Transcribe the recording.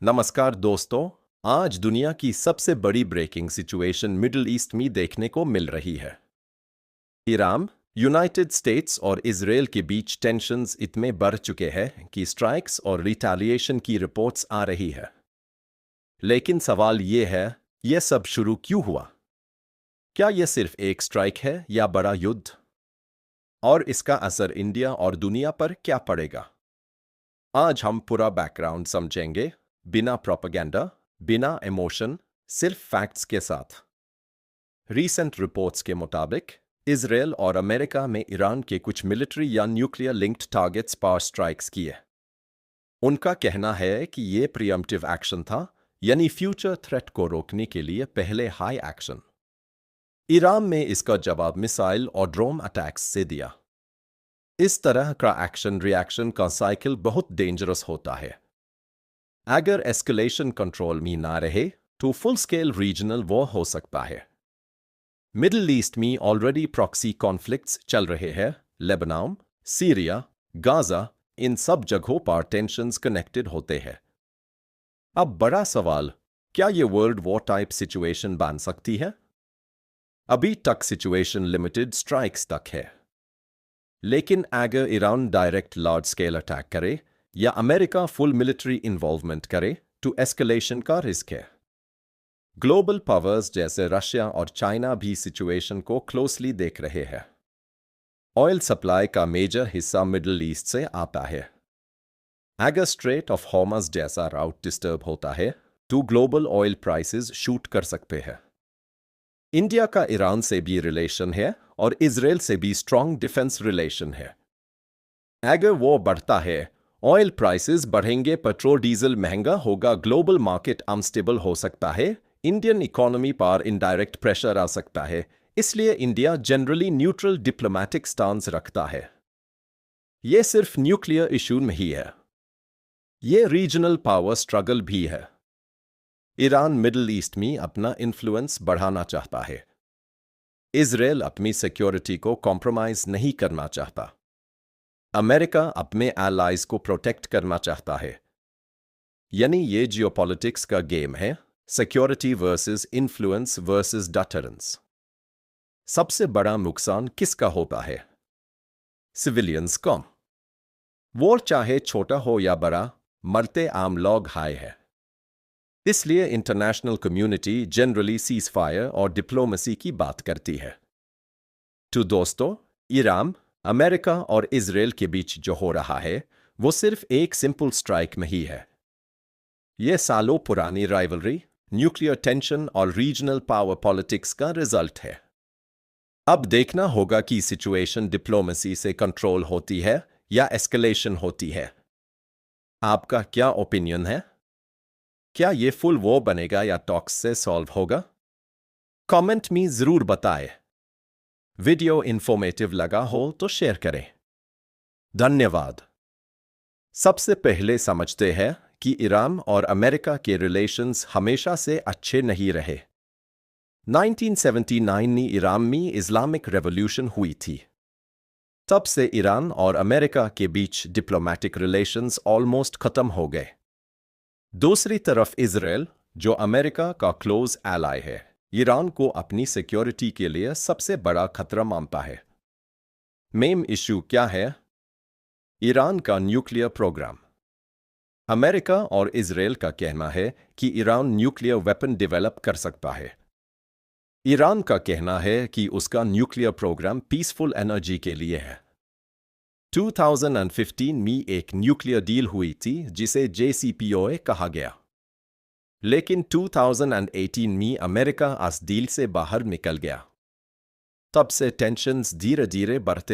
नमस्कार दोस्तों। आज दुनिया की सबसे बड़ी ब्रेकिंग सिचुएशन मिडिल ईस्ट में देखने को मिल रही है। ईरान, यूनाइटेड स्टेट्स और इजराइल के बीच टेंशन्स इतने बढ़ चुके हैं कि स्ट्राइक्स और रिटेलिएशन की रिपोर्ट्स आ रही है। लेकिन सवाल ये है, यह सब शुरू क्यों हुआ? क्या यह सिर्फ एक स्ट्राइक है या बड़ा युद्ध? और इसका असर इंडिया और दुनिया पर क्या पड़ेगा? आज हम पूरा बैकग्राउंड समझेंगे, बिना प्रोपेगेंडा, बिना इमोशन, सिर्फ फैक्ट्स के साथ। रीसेंट रिपोर्ट्स के मुताबिक इजराइल और अमेरिका में ईरान के कुछ मिलिट्री या न्यूक्लियर लिंक्ड टारगेट्स पर स्ट्राइक्स किए। उनका कहना है कि ये प्रीएम्प्टिव एक्शन था, यानी फ्यूचर थ्रेट को रोकने के लिए पहले हाई एक्शन। ईरान में इसका जवाब मिसाइल और ड्रोन अटैक्स से दिया। इस तरह का एक्शन रिएक्शन का साइकिल बहुत डेंजरस होता है। अगर एस्केलेशन कंट्रोल में ना रहे तो फुल स्केल रीजनल वॉर हो सकता है। मिडिल ईस्ट में ऑलरेडी प्रॉक्सी कॉन्फ्लिक्ट्स चल रहे हैं। लेबनान, सीरिया, गाजा, इन सब जगहों पर टेंशन्स कनेक्टेड होते हैं। अब बड़ा सवाल, क्या ये वर्ल्ड वॉर टाइप सिचुएशन बन सकती है? अभी तक सिचुएशन लिमिटेड स्ट्राइक्स तक है। लेकिन अगर Iran direct large scale attack करे या अमेरिका फुल मिलिट्री इन्वॉल्वमेंट करे तो एस्केलेशन का रिस्क है। ग्लोबल पावर्स जैसे रशिया और चाइना भी सिचुएशन को क्लोजली देख रहे हैं। ऑयल सप्लाई का मेजर हिस्सा मिडिल ईस्ट से आता है। अगर स्ट्रेट ऑफ हॉर्मज़ जैसा राउट डिस्टर्ब होता है तो ग्लोबल ऑयल प्राइसेस शूट कर सकते हैं। इंडिया का ईरान से भी रिलेशन है और इजराइल से भी स्ट्रॉन्ग डिफेंस रिलेशन है। अगर वो बढ़ता है, ऑयल प्राइसेस बढ़ेंगे, पेट्रोल डीजल महंगा होगा, ग्लोबल मार्केट अनस्टेबल हो सकता है, इंडियन इकोनॉमी पर इनडायरेक्ट प्रेशर आ सकता है। इसलिए India generally neutral diplomatic stance रखता है। ये सिर्फ न्यूक्लियर इशू नहीं है, ये रीजनल पावर स्ट्रगल भी है। ईरान मिडिल ईस्ट में अपना इन्फ्लुएंस बढ़ाना चाहता है। इजराइल अपनी सिक्योरिटी को कॉम्प्रोमाइज नहीं करना चाहता। अमेरिका अपने एलाइज को प्रोटेक्ट करना चाहता है। यानी ये जियोपॉलिटिक्स का गेम है, सिक्योरिटी वर्सेस इन्फ्लुएंस वर्सेस डटरेंस। सबसे बड़ा नुकसान किसका होता है? सिविलियंस कम। वॉर चाहे छोटा हो या बड़ा, मरते आम लोग हाई है। इसलिए international community generally cease fire और डिप्लोमेसी की बात करती है। तो दोस्तों, ईरान, अमेरिका और इजराइल के बीच जो हो रहा है वो सिर्फ एक सिंपल स्ट्राइक में ही है। ये सालों पुरानी राइवलरी, न्यूक्लियर टेंशन और रीजनल पावर पॉलिटिक्स का रिजल्ट है। अब देखना होगा कि सिचुएशन डिप्लोमेसी से कंट्रोल होती है या एस्केलेशन होती है। आपका क्या ओपिनियन है? क्या ये फुल वॉर बनेगा या टॉक्स से सॉल्व होगा? कमेंट में जरूर बताएं। वीडियो इन्फॉर्मेटिव लगा हो तो शेयर करें। धन्यवाद। सबसे पहले समझते हैं कि ईरान और अमेरिका के रिलेशंस हमेशा से अच्छे नहीं रहे। 1979 में ईरान में इस्लामिक रेवोल्यूशन हुई थी। तब से ईरान और अमेरिका के बीच डिप्लोमेटिक रिलेशंस ऑलमोस्ट खत्म हो गए। दूसरी तरफ इजराइल, जो अमेरिका का क्लोज एलाय है, ईरान को अपनी सिक्योरिटी के लिए सबसे बड़ा खतरा मानता है। मेन इशू क्या है? ईरान का न्यूक्लियर प्रोग्राम। अमेरिका और इजराइल का कहना है कि ईरान न्यूक्लियर वेपन डेवलप कर सकता है। ईरान का कहना है कि उसका न्यूक्लियर प्रोग्राम पीसफुल एनर्जी के लिए है। 2015 में एक न्यूक्लियर डील हुई थी जिसे JCPOA कहा गया। लेकिन 2018 में अमेरिका इस डील से बाहर निकल गया। तब से टेंशन्स धीरे धीरे बढ़ते